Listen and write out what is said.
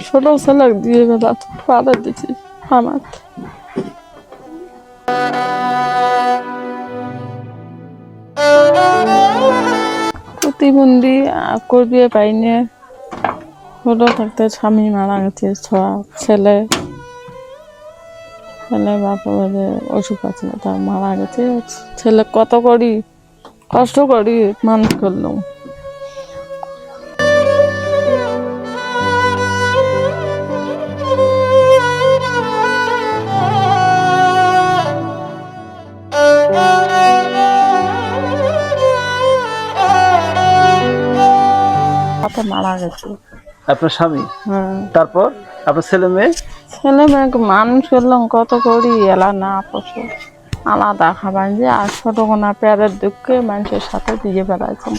ছোট ছেলে দিয়ে বেলা ফাদার দিছি আমার প্রতিবন্ধী করবি পাইনি। ছোট থাকতে স্বামী মারা গেছে, ছেলে ছেলে বাপরে অসুখ আছে, তার মারা গেছে। ছেলে কত করি কষ্ট করি মানুষ করলাম। মারা গেছে আপনার স্বামী? হ্যাঁ। তারপর আপনার ছেলে মেয়ে? ছেলে মেয়েকে মানুষ করলাম কত করি, এলা না পশু আলাদা খাবার যে আর ছোট কোনা পেয়ারের দুঃখে মানুষের সাথে দিয়ে বেড়াইতাম।